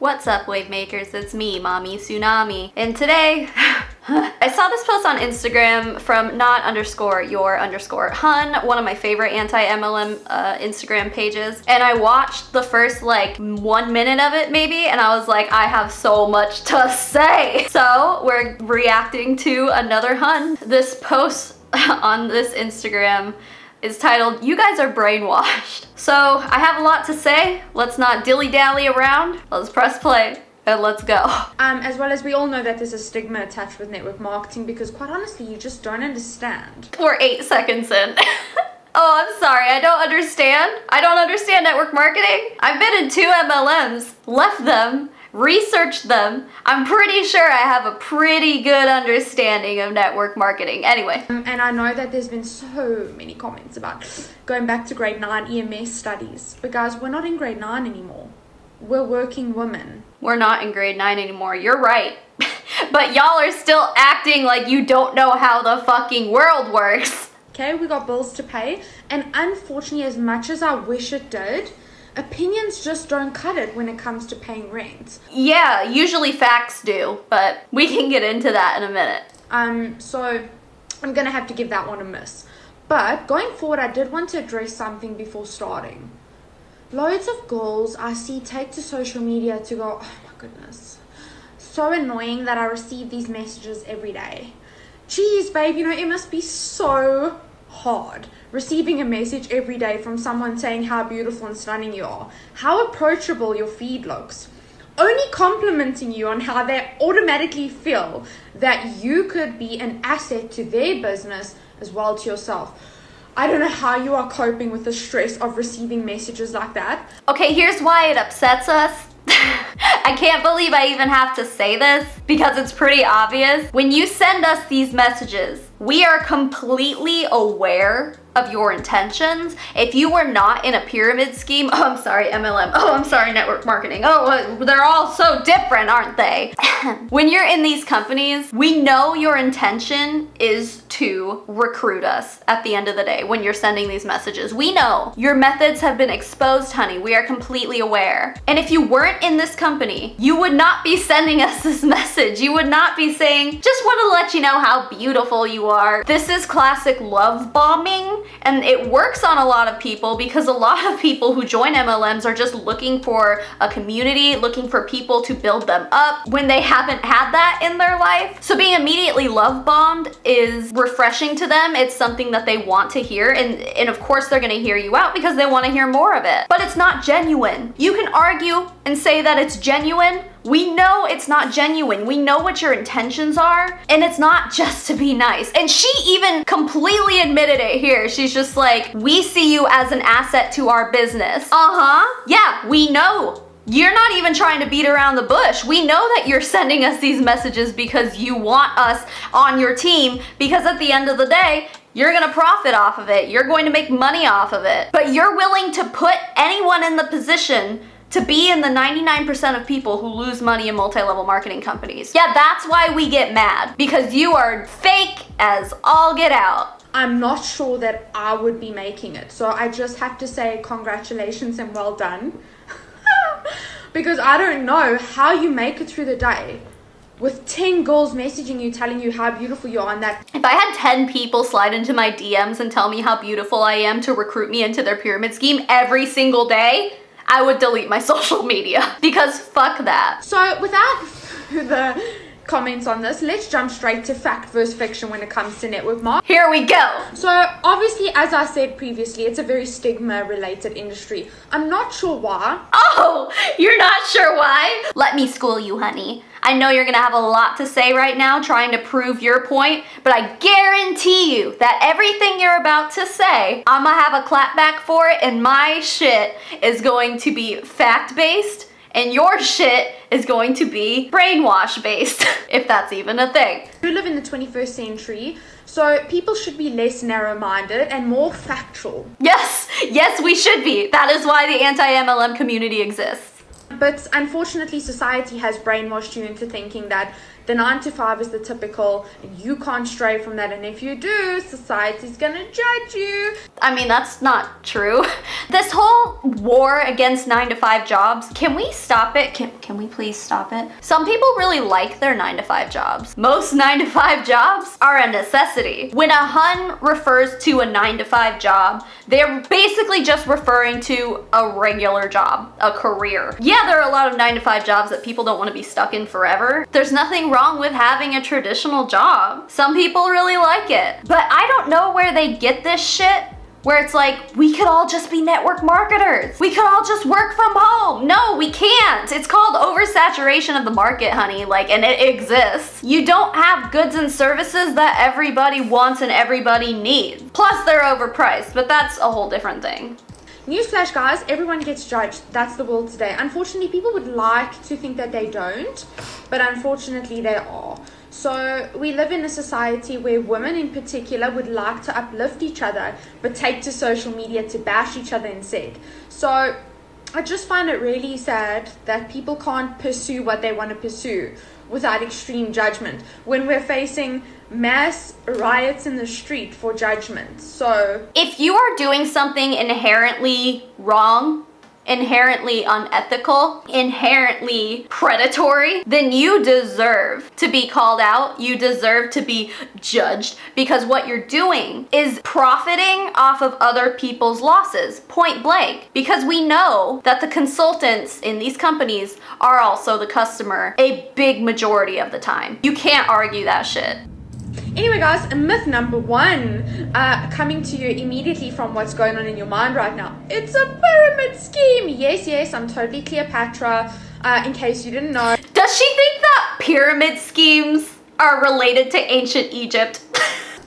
What's up, wave makers? It's me, Mommy Tsunami. And today, I saw this post on Instagram from not_your_hun, one of my favorite anti-MLM Instagram pages. And I watched the first like 1 minute of it maybe, and I was like, I have so much to say. So we're reacting to another hun. This post on this Instagram is titled, "You guys are brainwashed." So I have a lot to say. Let's not dilly-dally around. Let's press play and let's go. As well as we all know that there's a stigma attached with network marketing because quite honestly, you just don't understand. We're 8 seconds in. Oh, I'm sorry, I don't understand. I don't understand network marketing. I've been in 2 MLMs, left them, researched them. I'm pretty sure I have a pretty good understanding of network marketing. Anyway. And I know that there's been so many comments about going back to grade 9 EMS studies. But guys, we're not in grade 9 anymore. We're working women. We're not in grade 9 anymore. You're right. But y'all are still acting like you don't know how the fucking world works. Okay, we got bills to pay. And unfortunately, as much as I wish it did, opinions just don't cut it when it comes to paying rent. Yeah, usually facts do, but we can get into that in a minute. So I'm gonna have to give that one a miss. But going forward, I did want to address something before starting. Loads of girls I see take to social media to go, oh my goodness, so annoying that I receive these messages every day. Jeez, babe, you know, it must be so hard receiving a message every day from someone saying how beautiful and stunning you are, how approachable your feed looks, only complimenting you on how they automatically feel that you could be an asset to their business as well to yourself. I don't know how you are coping with the stress of receiving messages like that. Okay, here's why it upsets us. I can't believe I even have to say this because it's pretty obvious. When you send us these messages, we are completely aware of your intentions. If you were not in a pyramid scheme, oh, I'm sorry, MLM, oh, I'm sorry, network marketing, oh, they're all so different, aren't they? When you're in these companies, we know your intention is to recruit us at the end of the day when you're sending these messages. We know your methods have been exposed, honey. We are completely aware. And if you weren't in this company, you would not be sending us this message. You would not be saying, just want to let you know how beautiful you are. This is classic love bombing. And it works on a lot of people because a lot of people who join MLMs are just looking for a community, looking for people to build them up when they haven't had that in their life. So being immediately love bombed is refreshing to them. It's something that they want to hear. And of course they're gonna hear you out because they want to hear more of it. But it's not genuine. You can argue and say that it's genuine. We know it's not genuine. We know what your intentions are, and it's not just to be nice. And she even completely admitted it here. She's just like, we see you as an asset to our business. Yeah, we know. You're not even trying to beat around the bush. We know that you're sending us these messages because you want us on your team, because at the end of the day, you're gonna profit off of it. You're going to make money off of it. But you're willing to put anyone in the position to be in the 99% of people who lose money in multi-level marketing companies. Yeah, that's why we get mad, because you are fake as all get out. I'm not sure that I would be making it. So I just have to say congratulations and well done. Because I don't know how you make it through the day with 10 girls messaging you, telling you how beautiful you are, and that if I had 10 people slide into my DMs and tell me how beautiful I am to recruit me into their pyramid scheme every single day, I would delete my social media because fuck that. So without further comments on this, let's jump straight to fact versus fiction when it comes to network marketing. Here we go. So obviously, as I said previously, it's a very stigma related industry. I'm not sure why. Oh, you're not sure why? Let me school you, honey. I know you're gonna have a lot to say right now trying to prove your point, but I guarantee you that everything you're about to say, I'm gonna have a clap back for it, and my shit is going to be fact-based, and your shit is going to be brainwash-based, if that's even a thing. We live in the 21st century, so people should be less narrow-minded and more factual. Yes, we should be. That is why the anti-MLM community exists. But unfortunately, society has brainwashed you into thinking that the 9 to 5 is the typical, and you can't stray from that. And if you do, society's gonna judge you. I mean, that's not true. This whole war against 9 to 5 jobs, can we stop it? Can we please stop it? Some people really like their 9 to 5 jobs. Most 9 to 5 jobs are a necessity. When a Hun refers to a 9 to 5 job, they're basically just referring to a regular job, a career. Yeah, there are a lot of 9 to 5 jobs that people don't want to be stuck in forever. There's nothing wrong with having a traditional job. Some people really like it. But I don't know where they get this shit where it's like, we could all just be network marketers. We could all just work from home. No, we can't. It's called oversaturation of the market, honey. Like, and it exists. You don't have goods and services that everybody wants and everybody needs. Plus, they're overpriced, but that's a whole different thing. Newsflash, guys, everyone gets judged. That's the world today. Unfortunately, people would like to think that they don't, but unfortunately they are. So we live in a society where women in particular would like to uplift each other, but take to social media to bash each other instead. So I just find it really sad that people can't pursue what they want to pursue without extreme judgment when we're facing mass riots in the street for judgment. So if you are doing something inherently wrong, inherently unethical, inherently predatory, then you deserve to be called out. You deserve to be judged, because what you're doing is profiting off of other people's losses, point blank. Because we know that the consultants in these companies are also the customer a big majority of the time. You can't argue that shit. Anyway, guys, myth number 1, coming to you immediately from what's going on in your mind right now. It's a pyramid scheme. Yes, I'm totally Cleopatra, in case you didn't know. Does she think that pyramid schemes are related to ancient Egypt?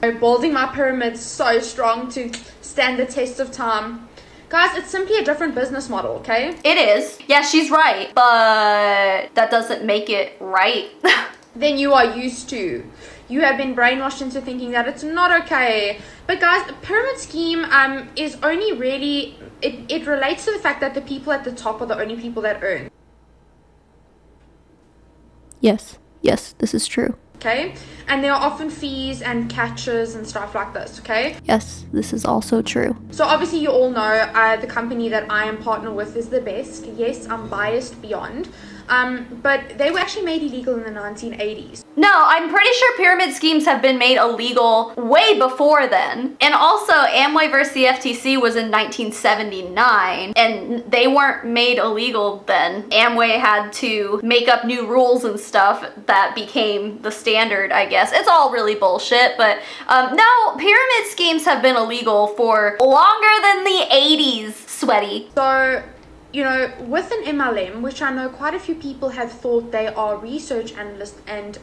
Building my pyramids so strong to stand the test of time. Guys, it's simply a different business model, okay? It is. Yeah, she's right. But that doesn't make it right. Then you are used to. You have been brainwashed into thinking that it's not okay. But guys, the pyramid scheme is only really, it relates to the fact that the people at the top are the only people that earn. Yes, this is true. Okay? And there are often fees and catches and stuff like this, okay? Yes, this is also true. So obviously you all know the company that I am partner with is the best. Yes, I'm biased beyond. But they were actually made illegal in the 1980s. No, I'm pretty sure pyramid schemes have been made illegal way before then. And also, Amway versus the FTC was in 1979, and they weren't made illegal then. Amway had to make up new rules and stuff that became the standard, I guess. It's all really bullshit, but no, pyramid schemes have been illegal for longer than the 80s, sweaty. So, you know, with an MLM, which I know quite a few people have thought they are research analysts and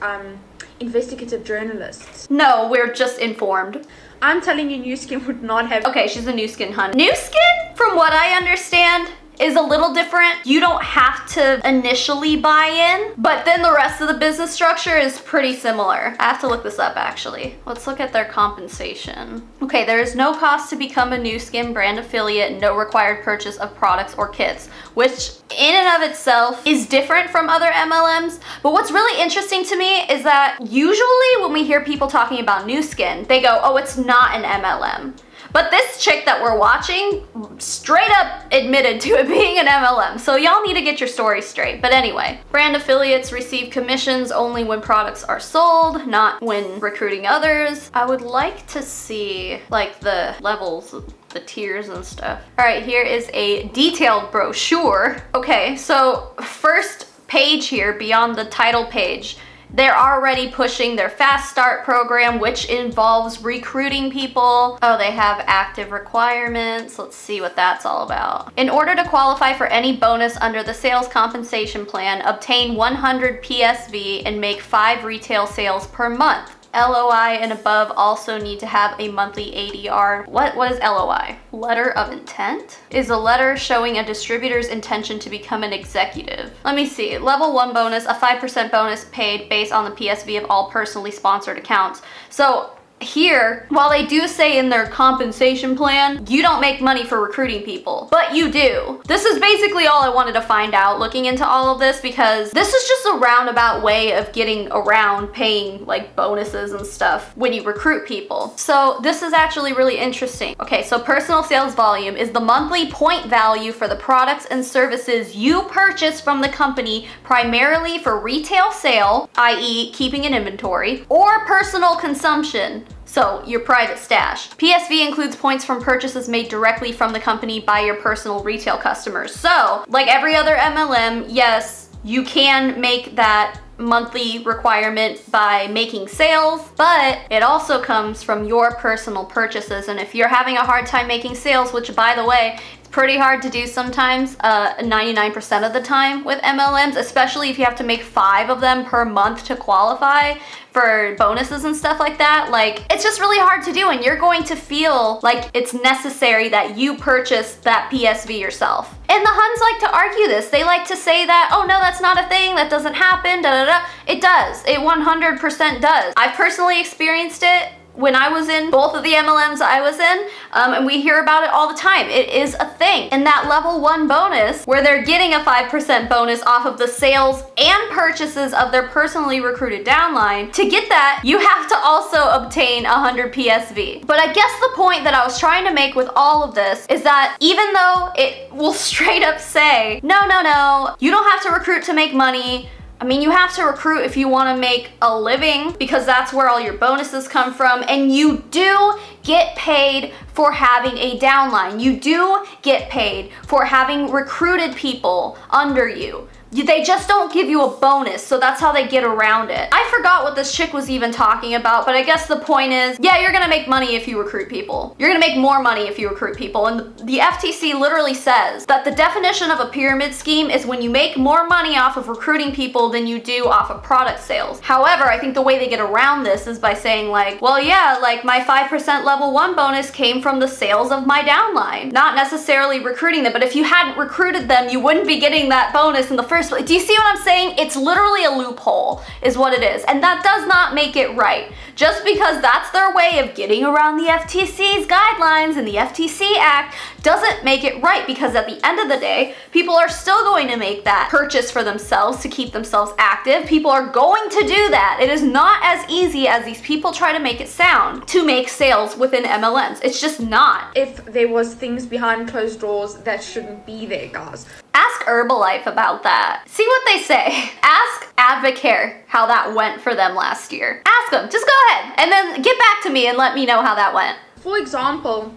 investigative journalists. No, we're just informed. I'm telling you, Nu Skin would not have... Okay, she's a Nu Skin Hun. Nu Skin, from what I understand, is a little different. You don't have to initially buy in, but then the rest of the business structure is pretty similar. I have to look this up actually. Let's look at their compensation. Okay, there is no cost to become a Nu Skin brand affiliate, no required purchase of products or kits, which in and of itself is different from other MLMs. But what's really interesting to me is that usually when we hear people talking about Nu Skin, they go, oh, it's not an MLM. But this chick that we're watching straight up admitted to it being an MLM. So y'all need to get your story straight. But anyway, brand affiliates receive commissions only when products are sold, not when recruiting others. I would like to see like the levels, the tiers and stuff. All right, here is a detailed brochure. Okay, so first page here, beyond the title page, they're already pushing their Fast Start program, which involves recruiting people. Oh, they have active requirements. Let's see what that's all about. In order to qualify for any bonus under the sales compensation plan, obtain 100 PSV and make 5 retail sales per month. LOI and above also need to have a monthly ADR. What is LOI? Letter of intent? Is a letter showing a distributor's intention to become an executive. Let me see. Level 1 bonus, a 5% bonus paid based on the PSV of all personally sponsored accounts. So here, while they do say in their compensation plan, you don't make money for recruiting people, but you do. This is basically all I wanted to find out looking into all of this, because this is just a roundabout way of getting around paying like bonuses and stuff when you recruit people. So this is actually really interesting. Okay, so personal sales volume is the monthly point value for the products and services you purchase from the company, primarily for retail sale, i.e. keeping an inventory, or personal consumption, so your private stash. PSV includes points from purchases made directly from the company by your personal retail customers. So, like every other MLM, yes, you can make that monthly requirement by making sales, but it also comes from your personal purchases. And if you're having a hard time making sales, which by the way, pretty hard to do sometimes, 99% of the time with MLMs, especially if you have to make 5 of them per month to qualify for bonuses and stuff like that. Like, it's just really hard to do, and you're going to feel like it's necessary that you purchase that PSV yourself. And the Huns like to argue this. They like to say that, oh no, that's not a thing, that doesn't happen, da da da. It does. It 100% does. I've personally experienced it when I was in both of the MLMs I was in, and we hear about it all the time. It is a thing. And that level 1 bonus, where they're getting a 5% bonus off of the sales and purchases of their personally recruited downline, to get that, you have to also obtain 100 PSV. But I guess the point that I was trying to make with all of this is that even though it will straight up say, no, no, no, you don't have to recruit to make money. I mean, you have to recruit if you want to make a living, because that's where all your bonuses come from, and you do get paid for having a downline. You do get paid for having recruited people under you. They just don't give you a bonus, so that's how they get around it. I forgot what this chick was even talking about, but I guess the point is, yeah, you're gonna make money if you recruit people. You're gonna make more money if you recruit people. And the FTC literally says that the definition of a pyramid scheme is when you make more money off of recruiting people than you do off of product sales. However, I think the way they get around this is by saying like, well, yeah, like my 5% level 1 bonus came from the sales of my downline, not necessarily recruiting them. But if you hadn't recruited them, you wouldn't be getting that bonus in the first. Do you see what I'm saying? It's literally a loophole is what it is. And that does not make it right. Just because that's their way of getting around the FTC's guidelines and the FTC Act doesn't make it right, because at the end of the day, people are still going to make that purchase for themselves to keep themselves active. People are going to do that. It is not as easy as these people try to make it sound to make sales within MLMs. It's just not. If there was things behind closed doors that shouldn't be there, guys. Ask Herbalife about that. See what they say. Ask Advocare how that went for them last year. Ask them. Just go ahead. And then get back to me and let me know how that went. For example,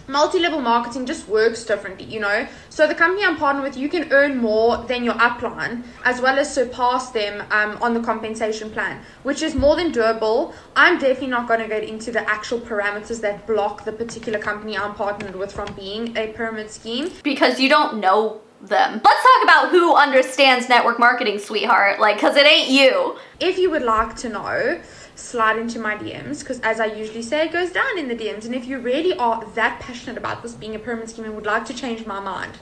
multi-level marketing just works differently, you know? So the company I'm partnered with, you can earn more than your upline, as well as surpass them on the compensation plan, which is more than doable. I'm definitely not going to get into the actual parameters that block the particular company I'm partnered with from being a pyramid scheme. Because you don't know them. Let's talk about who understands network marketing, sweetheart, like, because it ain't you. If you would like to know, slide into my DMs, because as I usually say, it goes down in the DMs. And if you really are that passionate about this being a pyramid scheme and would like to change my mind,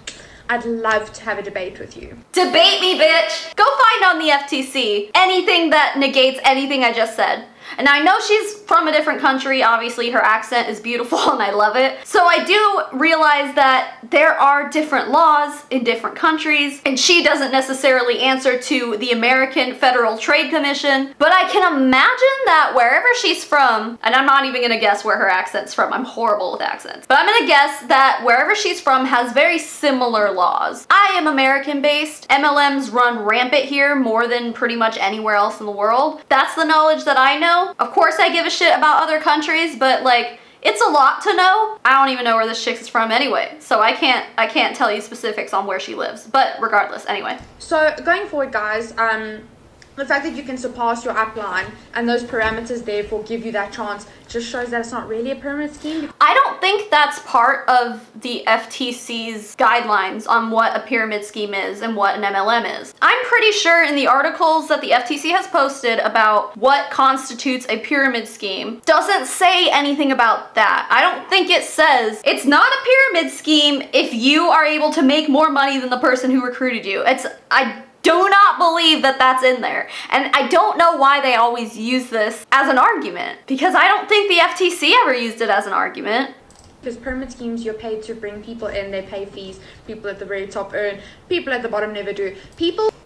I'd love to have a debate with you. Debate me, bitch. Go find on the FTC anything that negates anything I just said. And I know she's from a different country. Obviously, her accent is beautiful and I love it. So I do realize that there are different laws in different countries, and she doesn't necessarily answer to the American Federal Trade Commission. But I can imagine that wherever she's from, and I'm not even gonna guess where her accent's from. I'm horrible with accents. But I'm gonna guess that wherever she's from has very similar laws. I am American-based. MLMs run rampant here more than pretty much anywhere else in the world. That's the knowledge that I know. Of course I give a shit about other countries, but like, it's a lot to know. I don't even know where this chick is from anyway, so I can't tell you specifics on where she lives, but regardless, anyway. So going forward, guys, the fact that you can surpass your upline and those parameters therefore give you that chance just shows that it's not really a pyramid scheme. I don't think that's part of the FTC's guidelines on what a pyramid scheme is and what an MLM is. I'm pretty sure in the articles that the FTC has posted about what constitutes a pyramid scheme doesn't say anything about that. I don't think it says it's not a pyramid scheme if you are able to make more money than the person who recruited you. I do not believe that that's in there. And I don't know why they always use this as an argument, because I don't think the FTC ever used it as an argument. Because pyramid schemes, you're paid to bring people in, they pay fees, people at the very top earn, people at the bottom never do.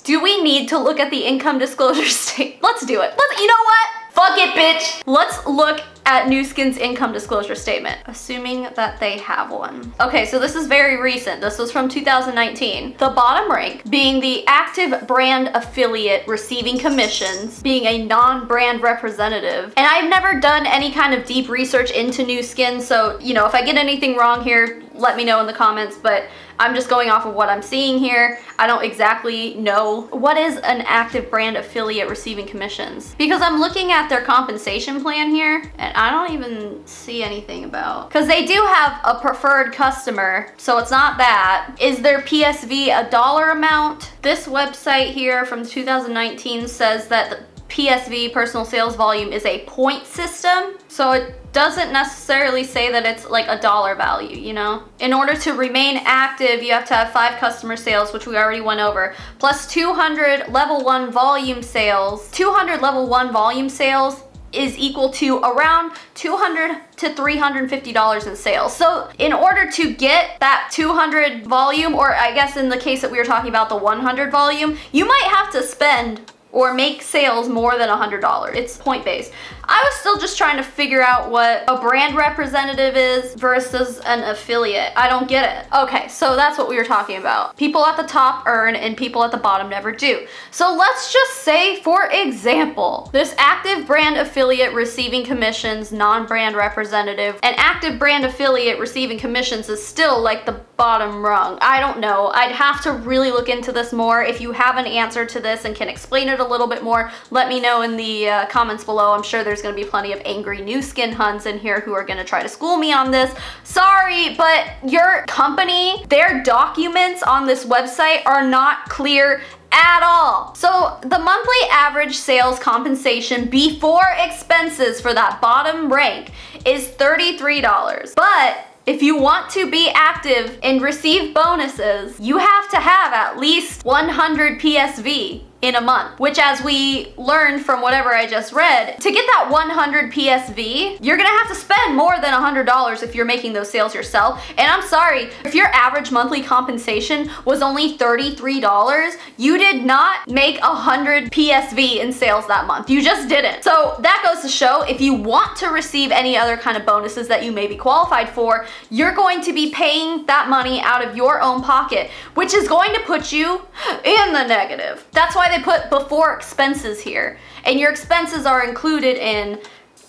Do we need to look at the income disclosure statement? Let's do it. You know what? Fuck it, bitch. Let's look at Nu Skin's income disclosure statement, assuming that they have one. Okay, so this is very recent. This was from 2019. The bottom rank being the active brand affiliate receiving commissions, being a non-brand representative. And I've never done any kind of deep research into Nu Skin, so, you know, if I get anything wrong here, let me know in the comments, but I'm just going off of what I'm seeing here. I don't exactly know what is an active brand affiliate receiving commissions, because I'm looking at their compensation plan here and I don't even see anything about, because they do have a preferred customer, so it's not that. Is their PSV a dollar amount? This website here from 2019 says that the PSV, personal sales volume, is a point system, so it doesn't necessarily say that it's like a dollar value, you know? In order to remain active, you have to have 5 customer sales, which we already went over, plus 200 level 1 volume sales. 200 level 1 volume sales is equal to around $200 to $350 in sales. So in order to get that 200 volume, or I guess in the case that we were talking about, the 100 volume, you might have to spend or make sales more than $100. It's point based. I was still just trying to figure out what a brand representative is versus an affiliate. I don't get it. Okay, so that's what we were talking about. People at the top earn and people at the bottom never do. So let's just say, for example, this active brand affiliate receiving commissions, non-brand representative, and active brand affiliate receiving commissions is still like the bottom rung. I don't know. I'd have to really look into this more. If you have an answer to this and can explain it a little bit more, let me know in the comments below. I'm sure there's going to be plenty of angry Nu Skin Huns in here who are going to try to school me on this. Sorry, but your company, their documents on this website are not clear at all. So the monthly average sales compensation before expenses for that bottom rank is $33. But if you want to be active and receive bonuses, you have to have at least 100 PSV in a month, which, as we learned from whatever I just read, to get that 100 PSV, you're gonna have to spend more than $100 if you're making those sales yourself. And I'm sorry, if your average monthly compensation was only $33, you did not make 100 PSV in sales that month. You just didn't. So that goes to show, if you want to receive any other kind of bonuses that you may be qualified for, you're going to be paying that money out of your own pocket, which is going to put you in the negative. That's why they put before expenses here, and your expenses are included in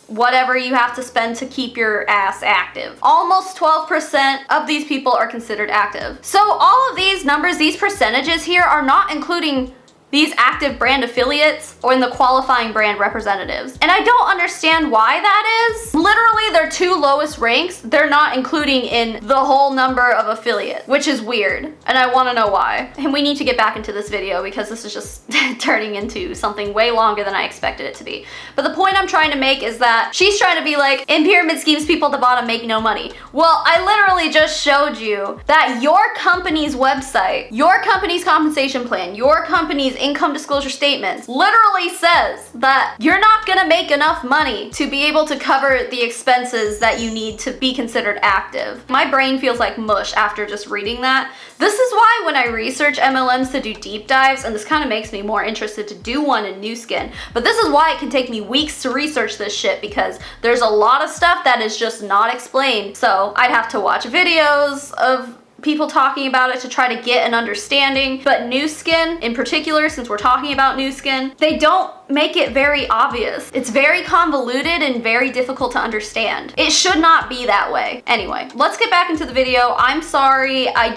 whatever you have to spend to keep your ass active. Almost 12% of these people are considered active. So all of these numbers, these percentages here, are not including these active brand affiliates or in the qualifying brand representatives. And I don't understand why that is. Literally, their 2 lowest ranks, they're not including in the whole number of affiliates, which is weird. And I wanna know why. And we need to get back into this video because this is just turning into something way longer than I expected it to be. But the point I'm trying to make is that she's trying to be like, in pyramid schemes, people at the bottom make no money. Well, I literally just showed you that your company's website, your company's compensation plan, your company's income disclosure statements literally says that you're not gonna make enough money to be able to cover the expenses that you need to be considered active. My brain feels like mush after just reading that. This is why when I research MLMs to do deep dives, and this kind of makes me more interested to do one in Nu Skin, but this is why it can take me weeks to research this shit, because there's a lot of stuff that is just not explained. So I'd have to watch videos of people talking about it to try to get an understanding. But Nu Skin in particular, since we're talking about Nu Skin, they don't make it very obvious. It's very convoluted and very difficult to understand. It should not be that way. Anyway, let's get back into the video. I'm sorry, I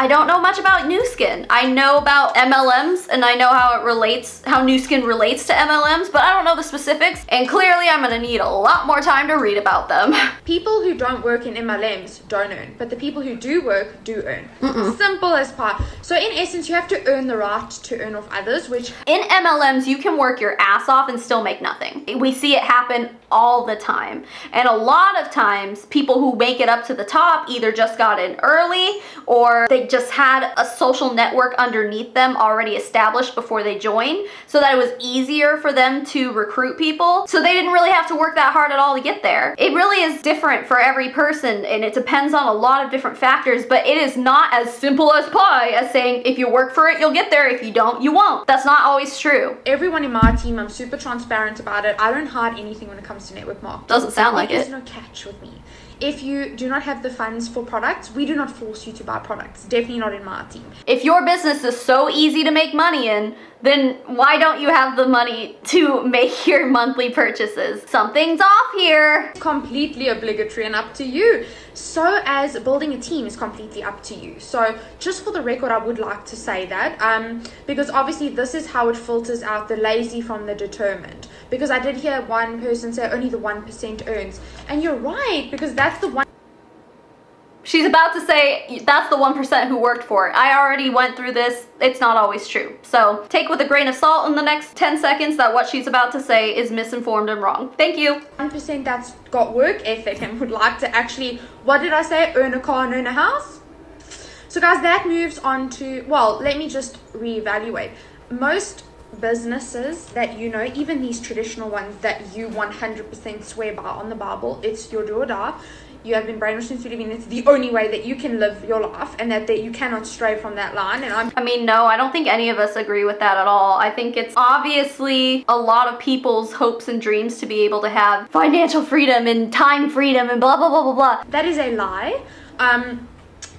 don't know much about Nu Skin. I know about MLMs and I know how Nu Skin relates to MLMs, but I don't know the specifics, and clearly I'm gonna need a lot more time to read about them. People who don't work in MLMs don't earn, but the people who do work do earn. Simple as pie. So in essence, you have to earn the right to earn off others, which in MLMs, you can work your ass off and still make nothing. We see it happen all the time. And a lot of times, people who make it up to the top either just got in early or they just had a social network underneath them already established before they joined, so that it was easier for them to recruit people. So they didn't really have to work that hard at all to get there. It really is different for every person, and it depends on a lot of different factors, but it is not as simple as pie as saying if you work for it, you'll get there. If you don't, you won't. That's not always true. Everyone in my team, I'm super transparent about it. I don't hide anything when it comes to network marketing. Doesn't sound like it. There's no catch with me. If you do not have the funds for products, we do not force you to buy products. Definitely not in my team. If your business is so easy to make money in, then why don't you have the money to make your monthly purchases? Something's off here. Completely obligatory and up to you. So as building a team is completely up to you. So just for the record, I would like to say that because obviously this is how it filters out the lazy from the determined. Because I did hear one person say only the 1% earns. And you're right, because that's the one. She's about to say that's the 1% who worked for it. I already went through this. It's not always true. So take with a grain of salt in the next 10 seconds that what she's about to say is misinformed and wrong. Thank you. 1% that's got work ethic and would like to actually, what did I say? Earn a car and earn a house? So guys, that moves on to, well, let me just reevaluate. Most businesses that you know, even these traditional ones that you 100% swear by on the Bible, it's your do or die. You have been brainwashed into believing it's the only way that you can live your life and that you cannot stray from that line. And I mean, no, I don't think any of us agree with that at all. I think it's obviously a lot of people's hopes and dreams to be able to have financial freedom and time freedom and blah, blah, blah, blah, blah. That is a lie.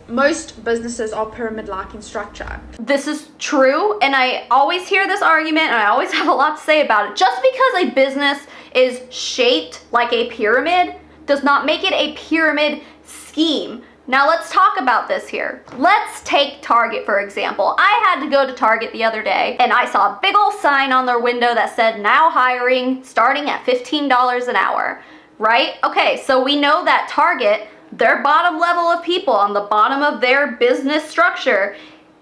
Most businesses are pyramid-like in structure. This is true, and I always hear this argument, and I always have a lot to say about it. Just because a business is shaped like a pyramid does not make it a pyramid scheme. Now let's talk about this here. Let's take Target, for example. I had to go to Target the other day, and I saw a big old sign on their window that said, now hiring, starting at $15 an hour, right? Okay, so we know that Target, their bottom level of people on the bottom of their business structure,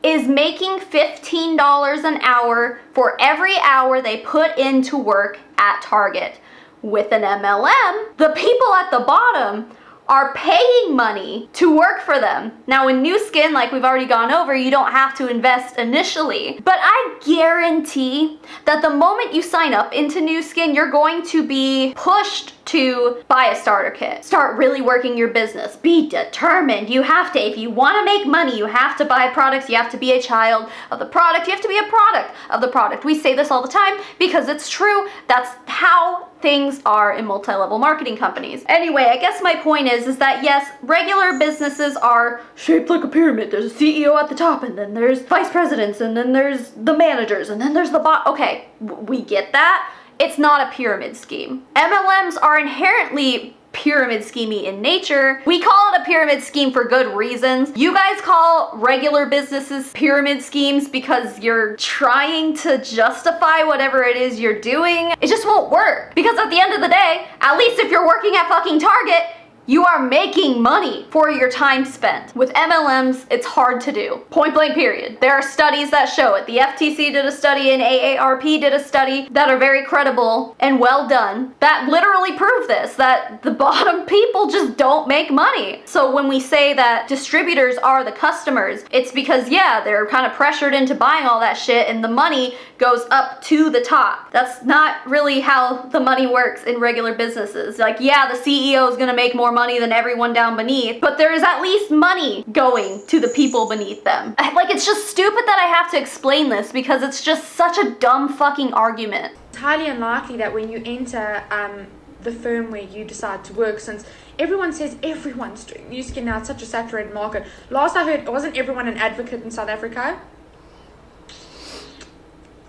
is making $15 an hour for every hour they put into work at Target. With an MLM, the people at the bottom are paying money to work for them. Now in new skin, like we've already gone over, you don't have to invest initially. But I guarantee that the moment you sign up into new skin, you're going to be pushed to buy a starter kit. Start really working your business. Be determined. You have to, if you want to make money, you have to buy products. You have to be a child of the product. You have to be a product of the product. We say this all the time because it's true. That's how things are in multi-level marketing companies. Anyway, I guess my point is that yes, regular businesses are shaped like a pyramid. There's a CEO at the top, and then there's vice presidents, and then there's the managers, and then there's the bot. Okay, we get that. It's not a pyramid scheme. MLMs are inherently pyramid schemey in nature. We call it a pyramid scheme for good reasons. You guys call regular businesses pyramid schemes because you're trying to justify whatever it is you're doing. It just won't work. Because at the end of the day, at least if you're working at fucking Target, you are making money for your time spent. With MLMs, it's hard to do. Point blank period. There are studies that show it. The FTC did a study and AARP did a study that are very credible and well done that literally prove this, that the bottom people just don't make money. So when we say that distributors are the customers, it's because, yeah, they're kind of pressured into buying all that shit and the money goes up to the top. That's not really how the money works in regular businesses. Like, yeah, the CEO is gonna make more money than everyone down beneath, but there is at least money going to the people beneath them. Like, it's just stupid that I have to explain this because it's just such a dumb fucking argument. It's highly unlikely that when you enter the firm where you decide to work, since everyone says everyone's doing new skin now, it's such a saturated market. Last I heard, wasn't everyone an advocate in South Africa?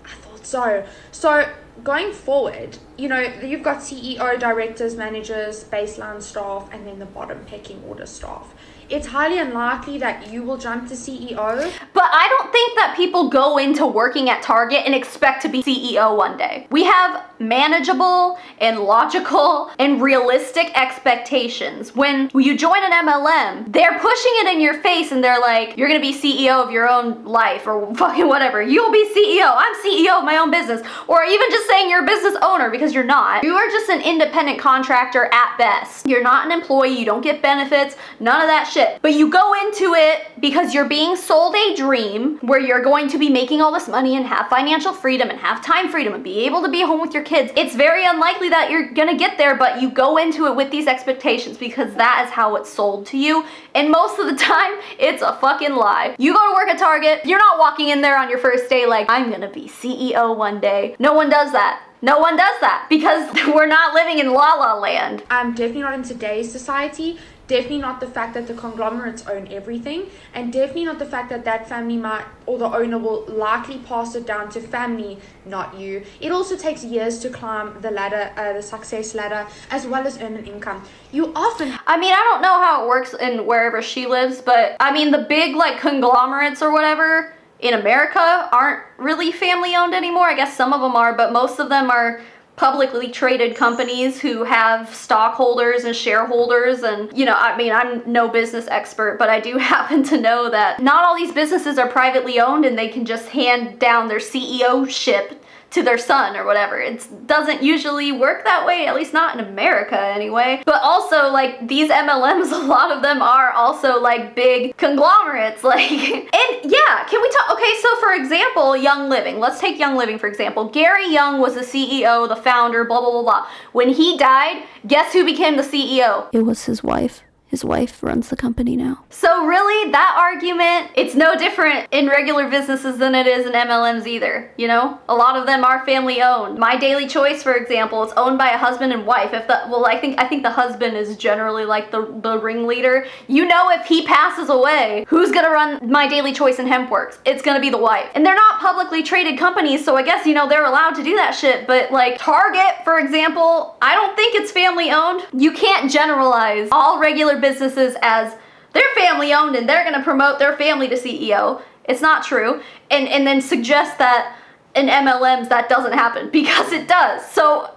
I thought so. So going forward, you know, you've got CEO, directors, managers, baseline staff, and then the bottom pecking order staff. it's highly unlikely that you will jump to CEO. But I don't think that people go into working at Target and expect to be CEO one day. We have manageable and logical and realistic expectations. When you join an MLM, they're pushing it in your face and they're like, you're gonna be CEO of your own life or fucking whatever. You'll be CEO. I'm CEO of my own business. Or even just saying you're a business owner, because you're not. You are just an independent contractor at best. You're not an employee. You don't get benefits. None of that shit. But you go into it because you're being sold a dream where you're going to be making all this money and have financial freedom and have time freedom and be able to be home with your kids. It's very unlikely that you're gonna get there, but you go into it with these expectations because that is how it's sold to you. And most of the time, it's a fucking lie. You go to work at Target, you're not walking in there on your first day like, I'm gonna be CEO one day. No one does that. No one does that because we're not living in La La Land. Definitely not in today's society. Definitely not the fact that the conglomerates own everything, and definitely not the fact that that family might, or the owner will likely pass it down to family, not you. It also takes years to climb the ladder, the success ladder, as well as earn an income. You often... I mean, I don't know how it works in wherever she lives, but I mean, the big like conglomerates or whatever in America aren't really family owned anymore. I guess some of them are, but most of them are publicly traded companies who have stockholders and shareholders. And, you know, I mean, I'm no business expert, but I do happen to know that not all these businesses are privately owned and they can just hand down their CEO-ship to their son or whatever. It doesn't usually work that way, at least not in America anyway. But also, like, these MLMs, a lot of them are also like big conglomerates, like, and yeah, can we talk, okay, so for example, Young Living, let's take Young Living for example. Gary Young was the CEO, the founder, blah, blah, blah, blah. When he died, guess who became the CEO? It was his wife. His wife runs the company now. So really, that argument, it's no different in regular businesses than it is in MLMs either, you know? A lot of them are family owned. My Daily Choice, for example, it's owned by a husband and wife. I think the husband is generally like the ringleader. You know, if he passes away, who's gonna run My Daily Choice and HempWorks? It's gonna be the wife. And they're not publicly traded companies, so I guess, you know, they're allowed to do that shit. But like Target, for example, I don't think it's family owned. You can't generalize all regular businesses as they're family owned and they're going to promote their family to CEO. It's not true. And then suggest that in MLMs that doesn't happen, because it does. So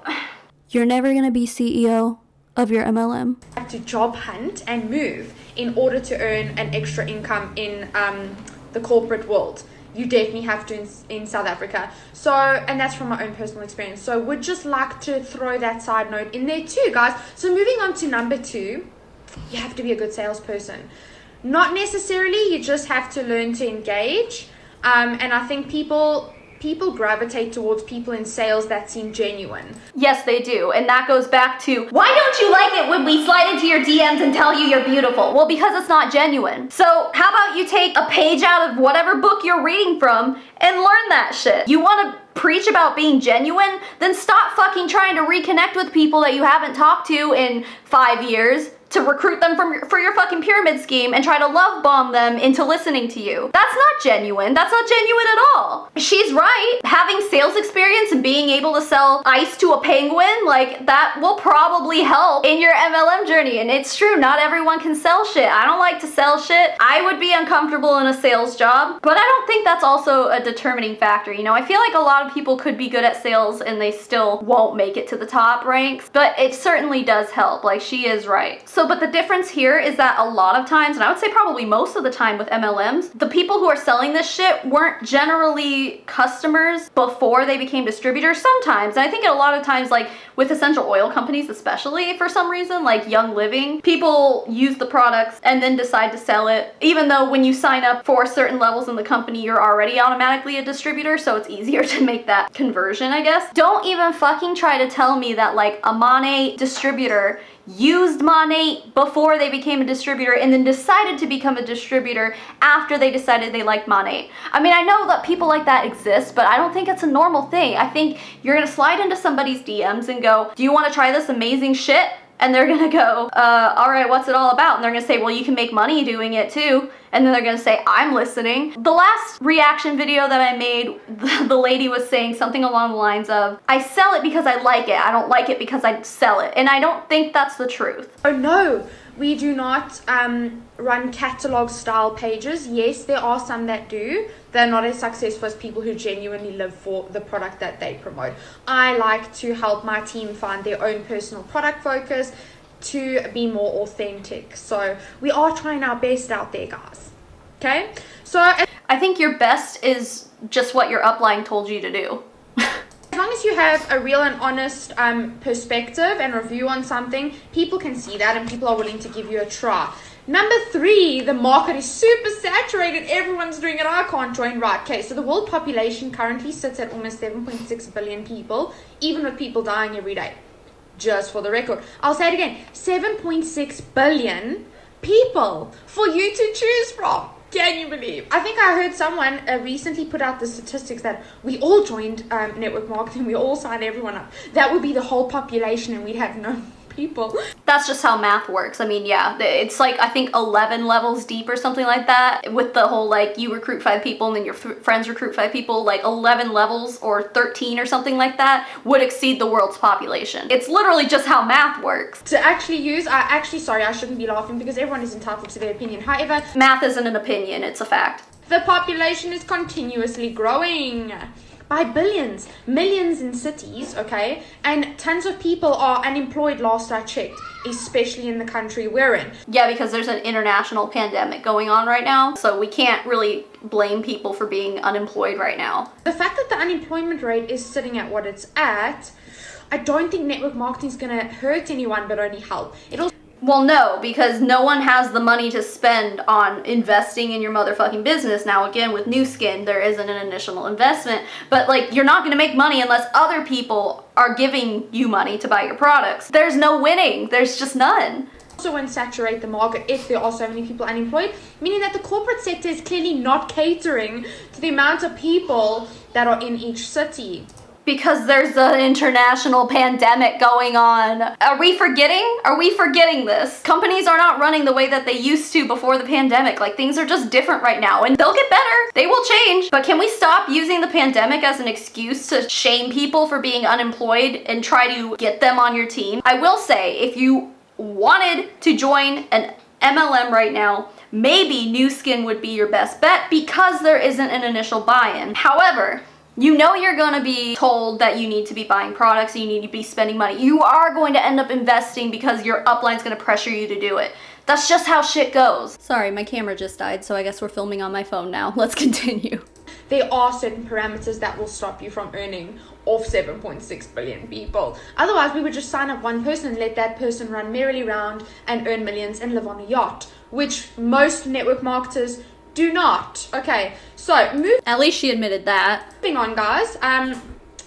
You're never going to be CEO of your MLM. Have to job hunt and move in order to earn an extra income in the corporate world. You definitely have to in South Africa. So, and that's from my own personal experience. So would just like to throw that side note in there too, guys. So moving on to number 2, you have to be a good salesperson. Not necessarily, you just have to learn to engage. And I think people gravitate towards people in sales that seem genuine. yes, they do. And that goes back to, why don't you like it when we slide into your DMs and tell you you're beautiful? Well, because it's not genuine. So how about you take a page out of whatever book you're reading from and learn that shit? You want to preach about being genuine? Then stop fucking trying to reconnect with people that you haven't talked to in 5 years to recruit them for your fucking pyramid scheme and try to love bomb them into listening to you. That's not genuine. That's not genuine at all. She's right. Having sales experience and being able to sell ice to a penguin, like, that will probably help in your MLM journey. And it's true, not everyone can sell shit. I don't like to sell shit. I would be uncomfortable in a sales job, but I don't think that's also a determining factor. You know, I feel like a lot of people could be good at sales and they still won't make it to the top ranks, but it certainly does help. Like, she is right. So, but the difference here is that a lot of times, and I would say probably most of the time with MLMs, the people who are selling this shit weren't generally customers before they became distributors. Sometimes, and I think a lot of times, like with essential oil companies especially, for some reason, like Young Living, people use the products and then decide to sell it, even though when you sign up for certain levels in the company, you're already automatically a distributor, so it's easier to make that conversion, I guess. Don't even fucking try to tell me that like a Monat distributor used Monat before they became a distributor and then decided to become a distributor after they decided they liked Monat. I mean, I know that people like that exist, but I don't think it's a normal thing. I think you're gonna slide into somebody's DMs and go, do you want to try this amazing shit? And they're gonna go, all right, what's it all about? And they're gonna say, well, you can make money doing it too. And then they're gonna say, I'm listening. The last reaction video that I made, the lady was saying something along the lines of, I sell it because I like it. I don't like it because I sell it. And I don't think that's the truth. Oh no, We do not run catalog style pages. Yes, there are some that do. They're not as successful as people who genuinely live for the product that they promote. I like to help my team find their own personal product focus to be more authentic. So we are trying our best out there, guys. Okay? So I think your best is just what your upline told you to do. as long as you have a real and honest perspective and review on something, people can see that and people are willing to give you a try. Number 3, the market is super saturated. Everyone's doing it. I can't join. Right. Okay. So the world population currently sits at almost 7.6 billion people, even with people dying every day. Just for the record. I'll say it again. 7.6 billion people for you to choose from. Can you believe? I think I heard someone recently put out the statistics that we all joined network marketing. We all signed everyone up. That would be the whole population and we'd have no people. That's just how math works. I mean, yeah, it's like, I think 11 levels deep or something like that, with the whole, like, you recruit 5 people and then your friends recruit 5 people, like 11 levels or 13 or something like that would exceed the world's population. It's literally just how math works. To actually use, sorry, I shouldn't be laughing because everyone is entitled to their opinion. However, math isn't an opinion, it's a fact. The population is continuously growing by billions, millions in cities, okay? And tons of people are unemployed last I checked, especially in the country we're in. Yeah, because there's an international pandemic going on right now, so we can't really blame people for being unemployed right now. The fact that the unemployment rate is sitting at what it's at, I don't think network marketing is going to hurt anyone but only help. Well, no, because no one has the money to spend on investing in your motherfucking business. Now, again, with Nu Skin, there isn't an initial investment, but, like, you're not going to make money unless other people are giving you money to buy your products. There's no winning. There's just none. Also won't saturate the market if there are so many people unemployed, meaning that the corporate sector is clearly not catering to the amount of people that are in each city. Because there's an international pandemic going on. Are we forgetting? Are we forgetting this? Companies are not running the way that they used to before the pandemic. Like, things are just different right now, and they'll get better. They will change. But can we stop using the pandemic as an excuse to shame people for being unemployed and try to get them on your team? I will say, if you wanted to join an MLM right now, maybe Nu Skin would be your best bet because there isn't an initial buy-in. However, you know you're going to be told that you need to be buying products, you need to be spending money. You are going to end up investing because your upline's going to pressure you to do it. That's just how shit goes. Sorry, my camera just died, so I guess we're filming on my phone now. Let's continue. There are certain parameters that will stop you from earning off 7.6 billion people. Otherwise, we would just sign up one person and let that person run merrily round and earn millions and live on a yacht, which most network marketers do not. Okay, so at least she admitted that. Moving on, guys.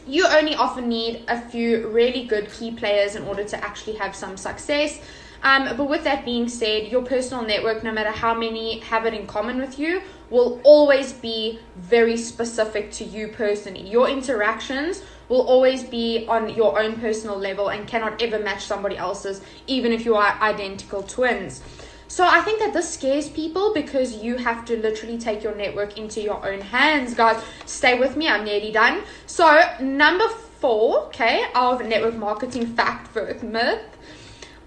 You only often need a few really good key players in order to actually have some success. But with that being said, your personal network, no matter how many have it in common with you, will always be very specific to you personally. Your interactions will always be on your own personal level and cannot ever match somebody else's, even if you are identical twins. So I think that this scares people because you have to literally take your network into your own hands, guys. Stay with me, I'm nearly done. So number 4, okay, of network marketing fact versus myth.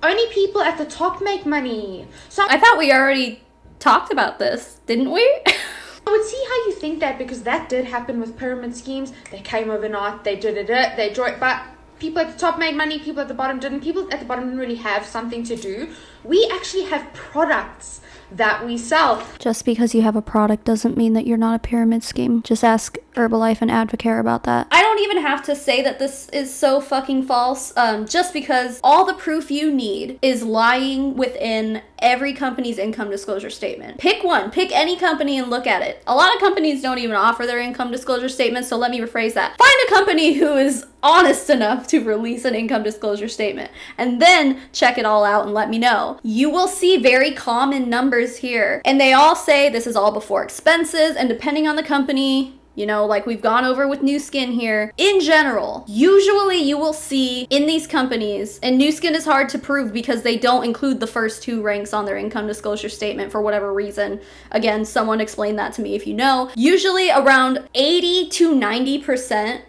Only people at the top make money. So I thought we already talked about this, didn't we? I would see how you think that, because that did happen with pyramid schemes. They came overnight, they did it, they joined, but people at the top made money, people at the bottom didn't. People at the bottom didn't really have something to do. We actually have products that we sell. Just because you have a product doesn't mean that you're not a pyramid scheme. Just ask Herbalife and Advocare about that. I don't even have to say that this is so fucking false, just because all the proof you need is lying within every company's income disclosure statement. Pick one, pick any company and look at it. A lot of companies don't even offer their income disclosure statement, so let me rephrase that. Find a company who is honest enough to release an income disclosure statement, and then check it all out and let me know. You will see very common numbers here, and they all say this is all before expenses, and depending on the company, you know, like we've gone over with Nu Skin here. In general, usually you will see in these companies, and Nu Skin is hard to prove because they don't include the first 2 ranks on their income disclosure statement for whatever reason. Again, someone explain that to me if you know. Usually around 80 to 90%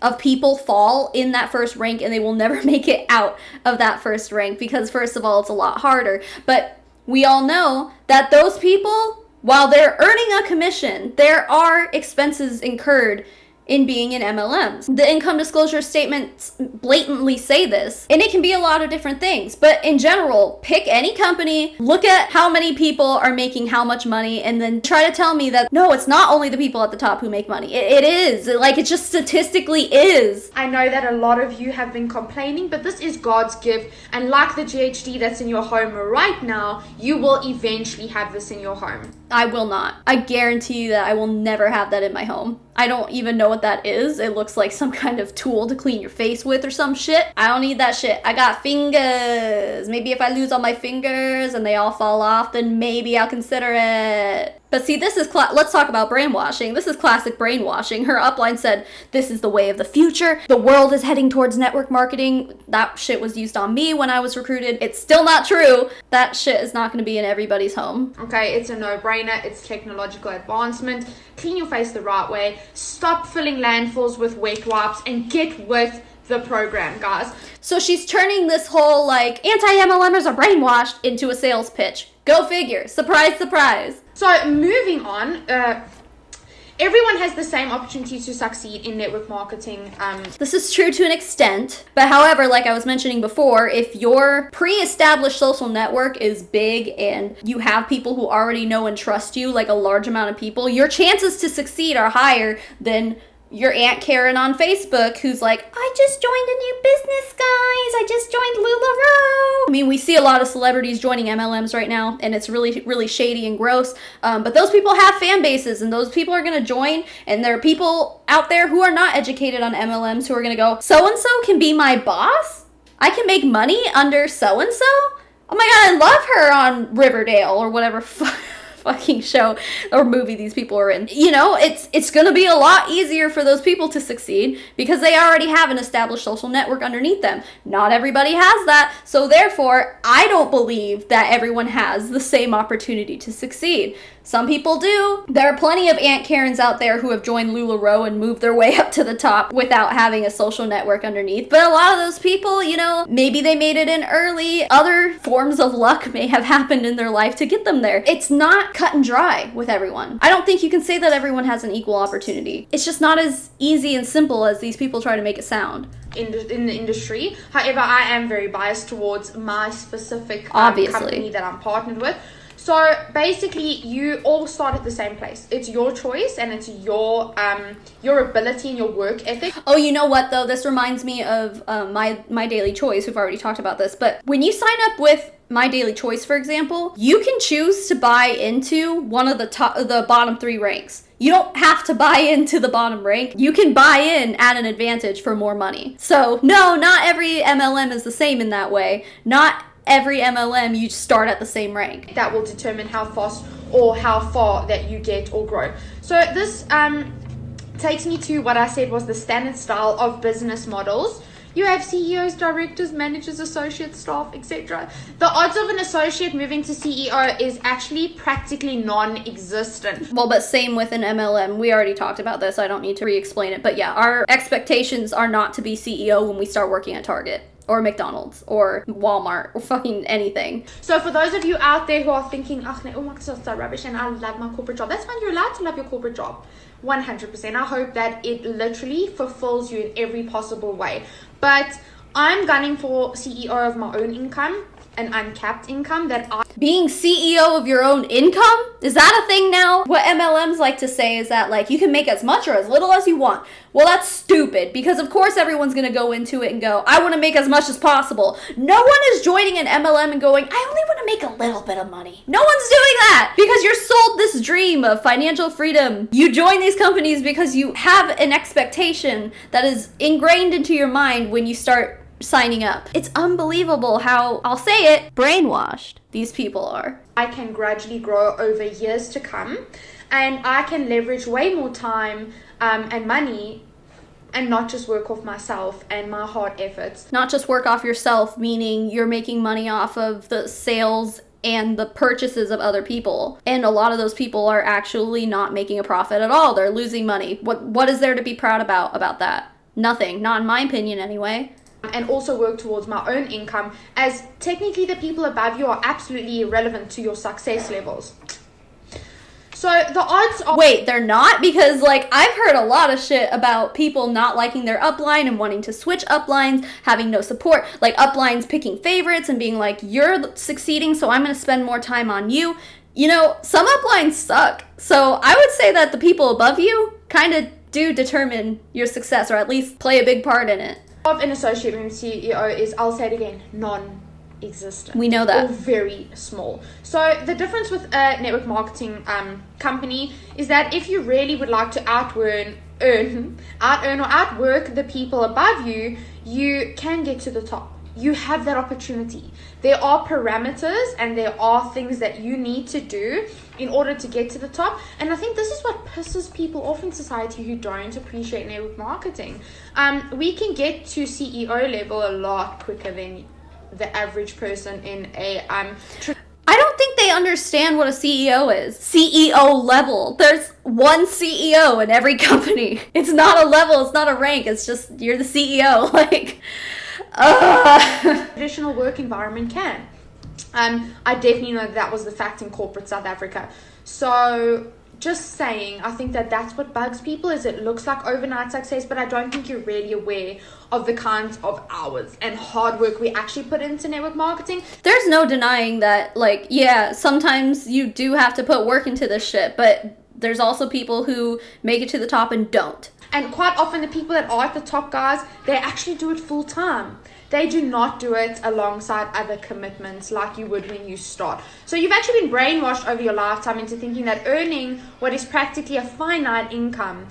of people fall in that first rank and they will never make it out of that first rank because, first of all, it's a lot harder. But we all know that those people, while they're earning a commission, there are expenses incurred in being in MLMs. The income disclosure statements blatantly say this, and it can be a lot of different things. But in general, pick any company, look at how many people are making how much money, and then try to tell me that, no, it's not only the people at the top who make money. It is. Like, it just statistically is. I know that a lot of you have been complaining, but this is God's gift. And like the GHD that's in your home right now, you will eventually have this in your home. I will not. I guarantee you that I will never have that in my home. I don't even know what that is. It looks like some kind of tool to clean your face with or some shit. I don't need that shit. I got fingers. Maybe if I lose all my fingers and they all fall off, then maybe I'll consider it. But see, this is, let's talk about brainwashing. This is classic brainwashing. Her upline said, this is the way of the future. The world is heading towards network marketing. That shit was used on me when I was recruited. It's still not true. That shit is not going to be in everybody's home. Okay, it's a no-brainer. It's technological advancement. Clean your face the right way. Stop filling landfills with wet wipes and get with the program, guys. So she's turning this whole, like, anti-MLMers are brainwashed into a sales pitch. Go figure. Surprise, surprise. So moving on, everyone has the same opportunity to succeed in network marketing. This is true to an extent, but however, like I was mentioning before, if your pre-established social network is big and you have people who already know and trust you, like a large amount of people, your chances to succeed are higher than your Aunt Karen on Facebook who's like, I just joined a new business, guys. I just joined LuLaRoe. I mean, we see a lot of celebrities joining MLMs right now, and it's really, really shady and gross. But those people have fan bases, and those people are going to join, and there are people out there who are not educated on MLMs who are going to go, so-and-so can be my boss? I can make money under so-and-so? Oh my God, I love her on Riverdale or whatever fucking show or movie these people are in. You know, it's gonna be a lot easier for those people to succeed because they already have an established social network underneath them. Not everybody has that, so therefore I don't believe that everyone has the same opportunity to succeed. Some people do. There are plenty of Aunt Karens out there who have joined LuLaRoe and moved their way up to the top without having a social network underneath. But a lot of those people, you know, maybe they made it in early. Other forms of luck may have happened in their life to get them there. It's not cut and dry with everyone. I don't think you can say that everyone has an equal opportunity. It's just not as easy and simple as these people try to make it sound. In the industry. However, I am very biased towards my specific company that I'm partnered with. So basically, you all start at the same place. It's your choice and it's your ability and your work ethic. Oh, you know what though? This reminds me of my Daily Choice. We've already talked about this, but when you sign up with My Daily Choice, for example, you can choose to buy into one of the bottom 3 ranks. You don't have to buy into the bottom rank. You can buy in at an advantage for more money. So no, not every MLM is the same in that way. Not every MLM you start at the same rank. That will determine how fast or how far that you get or grow. So this takes me to what I said was the standard style of business models. You have CEOs, directors, managers, associates, staff, etc. The odds of an associate moving to CEO is actually practically non-existent. Well, but same with an MLM. We already talked about this. I don't need to re-explain it. But yeah, our expectations are not to be CEO when we start working at Target or McDonald's or Walmart or fucking anything. So for those of you out there who are thinking, oh my God, so rubbish and I love my corporate job. That's fine. You're allowed to love your corporate job. 100%. I hope that it literally fulfills you in every possible way. But I'm gunning for CEO of my own income, an uncapped income that I... Being CEO of your own income? Is that a thing now? What MLMs like to say is that, like, you can make as much or as little as you want. Well, that's stupid, because of course everyone's gonna go into it and go, I want to make as much as possible. No one is joining an MLM and going, I only want to make a little bit of money. No one's doing that, because you're sold this dream of financial freedom. You join these companies because you have an expectation that is ingrained into your mind when you start signing up. It's unbelievable how, I'll say it, brainwashed these people are. I can gradually grow over years to come, and I can leverage way more time and money and not just work off myself and my hard efforts. Not just work off yourself, meaning you're making money off of the sales and the purchases of other people. And a lot of those people are actually not making a profit at all. They're losing money. What is there to be proud about that? Nothing. Not in my opinion anyway. And also work towards my own income, as technically the people above you are absolutely irrelevant to your success levels. So the odds are... Wait, they're not? Because, like, I've heard a lot of shit about people not liking their upline and wanting to switch uplines, having no support, like uplines picking favorites and being like, you're succeeding, so I'm going to spend more time on you. You know, some uplines suck. So I would say that the people above you kind of do determine your success, or at least play a big part in it. Of an associate and CEO is, I'll say it again, non-existent. We know that. Or very small. So the difference with a network marketing company is that if you really would like to out-earn or outwork the people above you, you can get to the top. You have that opportunity. There are parameters and there are things that you need to do in order to get to the top. And I think this is what pisses people off in society who don't appreciate network marketing. We can get to CEO level a lot quicker than the average person in a I don't think they understand what a CEO is. CEO level. There's one CEO in every company. It's not a level, it's not a rank, it's just you're the CEO. Like, traditional work environment can. I definitely know that was the fact in corporate South Africa. So just saying, I think that that's what bugs people, is it looks like overnight success, but I don't think you're really aware of the kinds of hours and hard work we actually put into network marketing. There's no denying that, like, yeah, sometimes you do have to put work into this shit, but there's also people who make it to the top and don't. And quite often the people that are at the top, guys, they actually do it full time. They do not do it alongside other commitments like you would when you start. So you've actually been brainwashed over your lifetime into thinking that earning what is practically a finite income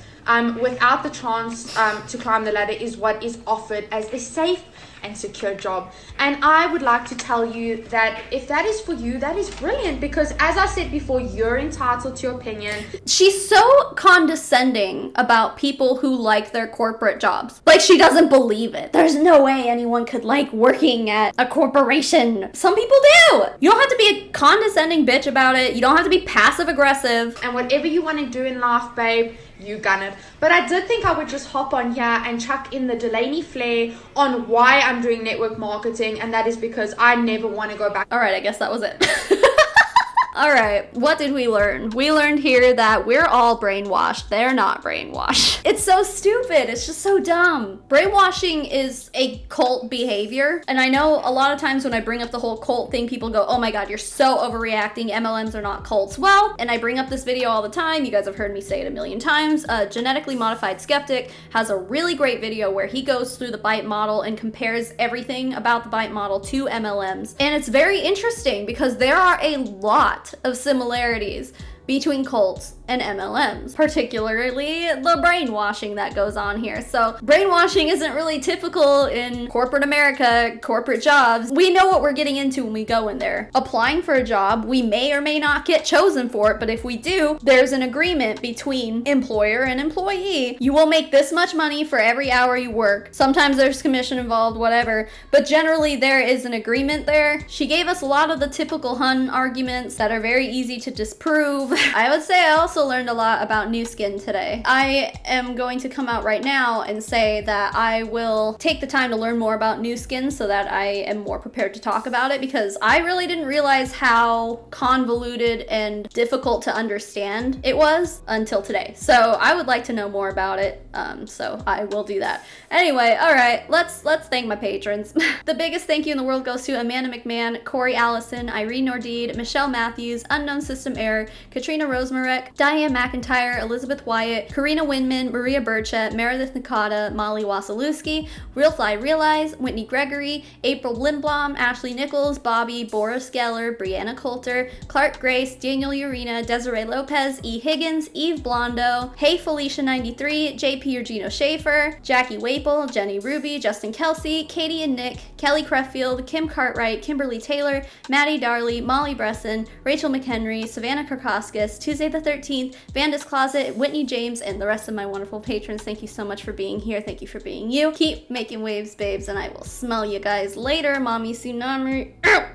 without the chance to climb the ladder is what is offered as a safe and secure job. And I would like to tell you that if that is for you, that is brilliant, because as I said before, you're entitled to your opinion. She's so condescending about people who like their corporate jobs. Like, she doesn't believe it. There's no way anyone could like working at a corporation. Some people do. You don't have to be a condescending bitch about it. You don't have to be passive aggressive. And whatever you want to do in life, babe, you gun it. But I did think I would just hop on here and chuck in the Delaney flair on why I'm doing network marketing, and that is because I never want to go back. All right, I guess that was it. All right, what did we learn? We learned here that we're all brainwashed. They're not brainwashed. It's so stupid. It's just so dumb. Brainwashing is a cult behavior. And I know a lot of times when I bring up the whole cult thing, people go, oh my God, you're so overreacting. MLMs are not cults. Well, and I bring up this video all the time. You guys have heard me say it a million times. Genetically Modified Skeptic has a really great video where he goes through the BITE model and compares everything about the BITE model to MLMs. And it's very interesting because there are a lot of similarities between cults and MLMs, particularly the brainwashing that goes on here. So brainwashing isn't really typical in corporate America, corporate jobs. We know what we're getting into when we go in there. Applying for a job, we may or may not get chosen for it, but if we do, there's an agreement between employer and employee. You will make this much money for every hour you work. Sometimes there's commission involved, whatever, but generally there is an agreement there. She gave us a lot of the typical Hun arguments that are very easy to disprove. I would say I also learned a lot about Nu Skin today. I am going to come out right now and say that I will take the time to learn more about Nu Skin so that I am more prepared to talk about it, because I really didn't realize how convoluted and difficult to understand it was until today. So I would like to know more about it, so I will do that. Anyway, all right, let's thank my patrons. The biggest thank you in the world goes to Amanda McMahon, Corey Allison, Irene Nordeed, Michelle Matthews, Unknown System Error, Katrina Rosemarek, Diane McIntyre, Elizabeth Wyatt, Karina Winman, Maria Burchett, Meredith Nakata, Molly Wasilewski, Realfly Realize, Whitney Gregory, April Lindblom, Ashley Nichols, Bobby, Boris Geller, Brianna Coulter, Clark Grace, Daniel Urena, Desiree Lopez, E. Higgins, Eve Blondo, Hey Felicia 93, JP Eugenio Schaefer, Jackie Waple, Jenny Ruby, Justin Kelsey, Katie and Nick, Kelly Creffield, Kim Cartwright, Kimberly Taylor, Maddie Darley, Molly Bresson, Rachel McHenry, Savannah Karkoskis, Tuesday the 13th, Vanda's Closet, Whitney James, and the rest of my wonderful patrons. Thank you so much for being here. Thank you for being you. Keep making waves, babes, and I will smell you guys later. Mommy Tsunami out.